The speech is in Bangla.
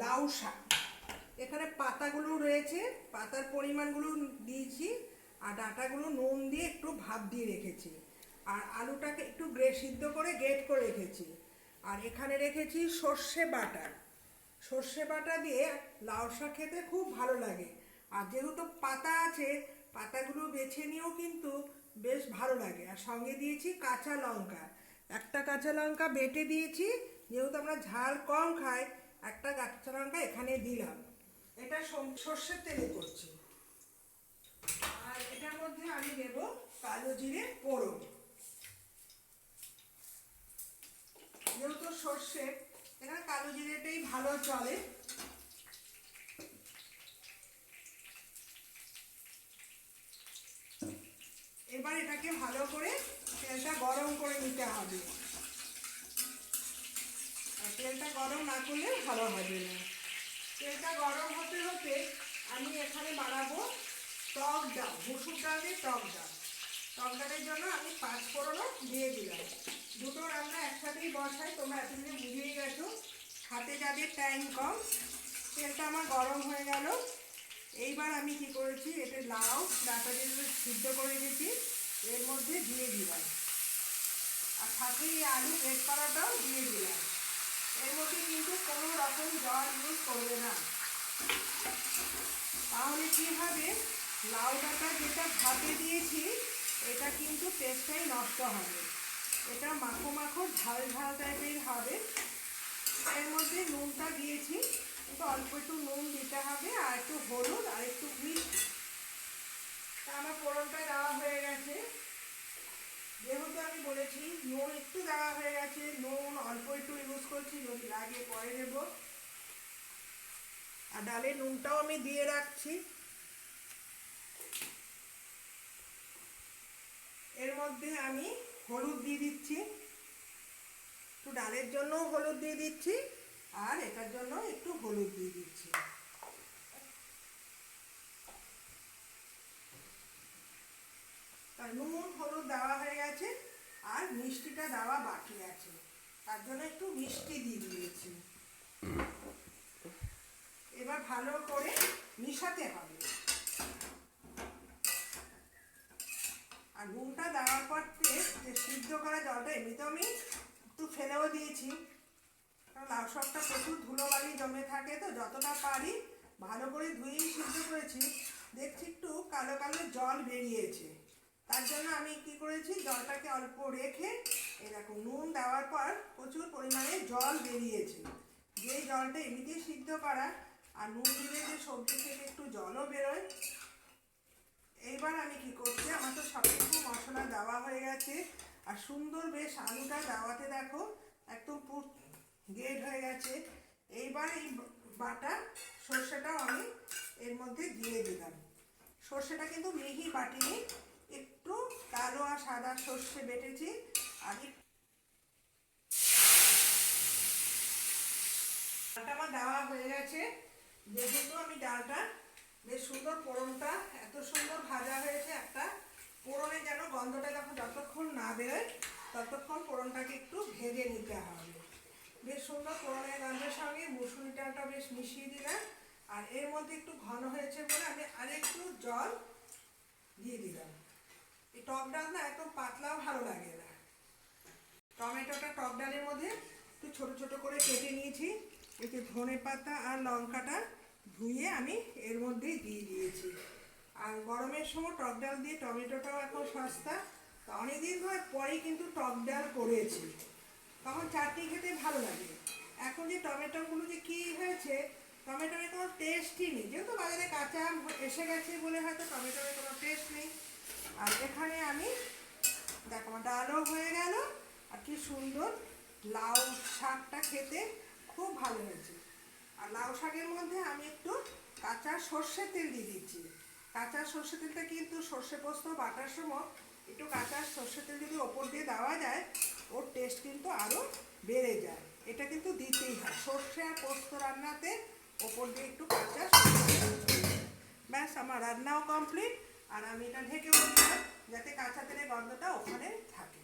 লাউ শাক। এখানে পাতাগুলো রয়েছে, পাতার পরিমাণগুলো দিয়েছি, আর ডাঁটাগুলো নুন দিয়ে একটু ভাপ দিয়ে রেখেছি, আর আলুটাকে একটু সিদ্ধ করে গ্রেট করে রেখেছি। আর এখানে রেখেছি সর্ষে বাটা। সর্ষে বাটা দিয়ে লাউ শাক খেতে খুব ভালো লাগে। আর যেহেতু পাতা আছে, পাতাগুলো বেছে নিয়েও কিন্তু বেশ ভালো লাগে। আর সঙ্গে দিয়েছি কাঁচা লঙ্কা, একটা কাঁচা লঙ্কা বেটে দিয়েছি, যেহেতু আমরা ঝাল কম খাই, একটা কাঁচা লঙ্কা এখানে দিলাম। এটা সর্ষের তেলে করছি। আর এটার মধ্যে আমি দেব কালো জিরে ফোড়ন। যেহেতু সর্ষে, এখানে কালো জিরেটাই ভালো চলে। এবার এটাকে ভালো করে তেলটা গরম করে নিতে হবে। আর তেলটা গরম না করলে ভালো হবে না। তেলটা গরম হতে হতে আমি এখানে বানাবো টক ডাল, মসুর ডাল দিয়ে টক ডাল। টক ডালের জন্য আমি 5 ফোড়নও দিয়ে দিলাম। দুটো রান্না একসাথেই বসাই, তোমরা এতদিনে বুঝেই গেছো। হাতে যাদের টাইম কম। তেলটা আমার গরম হয়ে গেল। এইবার আমি কি করেছি, এটা লাউ ডাঁটা দিয়ে সিদ্ধ করে রেখেছি, এর মধ্যে দিয়ে দিলাম। আর সাথে এই আলু গ্রেট করাটাও দিয়ে দিলাম। এর মধ্যে কিন্তু কোনো রকম জল ইউজ করবে না, তাহলে কী হবে, লাউ ডাঁটা যেটা ভাতে দিয়েছি এটা কিন্তু টেস্টটাই নষ্ট হবে। এটা মাখো মাখো ঝাল ঝাল টাইপের হবে। এর মধ্যে নুনটা দিয়েছি, কিন্তু অল্প একটু নুন দিতে হবে, আর একটু হলুদ আর একটু মিষ্টি। তা আমার ফোড়নটা দেওয়া হয়ে গেছে। যেহেতু আমি বলেছি নুন একটু দেওয়া হয়ে গেছে, নুন অল্প একটু ইউজ করছি, যদি লাগে পরে দেবো। আর ডালে নুনটাও আমি দিয়ে রাখছি। এর মধ্যে আমি হলুদ দিয়ে দিচ্ছি, একটু ডালের জন্য হলুদ দিয়ে দিচ্ছি, আর এটার জন্য একটু হলুদ দিয়ে দিচ্ছি। নুন হলুদ দেওয়া হয়ে গেছে, আর মিষ্টিটা দেওয়া বাকি আছে, তার জন্য একটু মিষ্টি দিয়ে দিয়েছি। এবার ভালো করে মিশাতে হবে। আর নুনটা দেওয়ার পর যে সিদ্ধ করা জলটা এমনিতেও আমি একটু ফেলেও দিয়েছি, কারণ লাউ শাকটা প্রচুর ধুলোবালি জমে থাকে, তো যতটা পারি ভালো করে ধুয়েই সিদ্ধ করেছি। দেখছি একটু কালো কালো জল বেরিয়েছে, তার জন্য আমি কি করেছি, জলটাকে অল্প রেখে, এই দেখো নুন দেওয়ার পর প্রচুর পরিমাণে জল বেরিয়েছে। যেই জলটা এমনিতেই সিদ্ধ করা, আর নুন দিলে যে সবজি থেকে একটু জলও বেরোয়। এইবার আমি কি করছি, আমার তো সব কিছু মশলা দেওয়া হয়ে গেছে, আর সুন্দর বেশ আলুটা দেওয়াতে দেখো একদম গ্রেড হয়ে গেছে। এইবার এই বাটা সর্ষেটাও আমি এর মধ্যে দিয়ে দিলাম। সর্ষেটা কিন্তু মিহি বাটিনি, একটু কালো আর সাদা সর্ষে বেটেছি। আর ডালটা আমার দেওয়া হয়ে গেছে। যেহেতু আমি ডালটা বেশ সুন্দর, ফোড়নটা এত সুন্দর ভাজা হয়েছে, একটা ফোড়নে যেন গন্ধটা যতক্ষণ না বেরোয় ততক্ষণ ফোড়নটাকে একটু ভেজে নিতে হবে। বেশ সুন্দর ফোড়নের গন্ধের সঙ্গে মুসুরি ডালটা বেশ মিশিয়ে দিলাম। আর এর মধ্যে একটু ঘন হয়েছে বলে আমি আরেকটু জল দিয়ে দিলাম। এই টক ডাল না একদম পাতলাও ভালো লাগে না। টমেটোটা টক ডালের মধ্যে একটু ছোট ছোট করে কেটে নিয়েছি। এই যে ধনে পাতা আর লঙ্কাটা ধুয়ে আমি এর মধ্যেই দিয়ে দিয়েছি। আর গরমের সময় টক ডাল দিয়ে টমেটোটাও এখন সস্তা, তা অনেকদিন পরেই কিন্তু টক ডাল করেছি, তখন চাটনি খেতে ভালো লাগে। এখন যে টমেটোগুলো যে কী হয়েছে, টমেটোর কোনো টেস্টই নেই, যেহেতু বাজারে কাঁচা আম এসে গেছে বলে হয়তো টমেটোর কোনো টেস্ট নেই। আর এখানে আমি দেখো আমার ডালও হয়ে গেল, আর কি সুন্দর লাউ শাকটা খেতে খুব ভালো হয়েছে। আর লাউ শাকের মধ্যে আমি একটু কাঁচা সর্ষের তেল দিয়ে দিচ্ছি। কাঁচা সর্ষের তেলটা কিন্তু সর্ষে পোস্ত বাটার সময় একটু কাঁচা সর্ষের তেল যদি ওপর দিয়ে দেওয়া যায়, ওর টেস্ট কিন্তু আরও বেড়ে যায়। এটা কিন্তু দিতেই হয় সর্ষে আর পোস্ত রান্নাতে, ওপর দিয়ে একটু কাঁচা সর্ষে তেল। ব্যাস আমার রান্নাও কমপ্লিট। আর আমি এটা ঢেকে বললাম যাতে কাঁচা তেলের গন্ধটা ওখানে থাকে।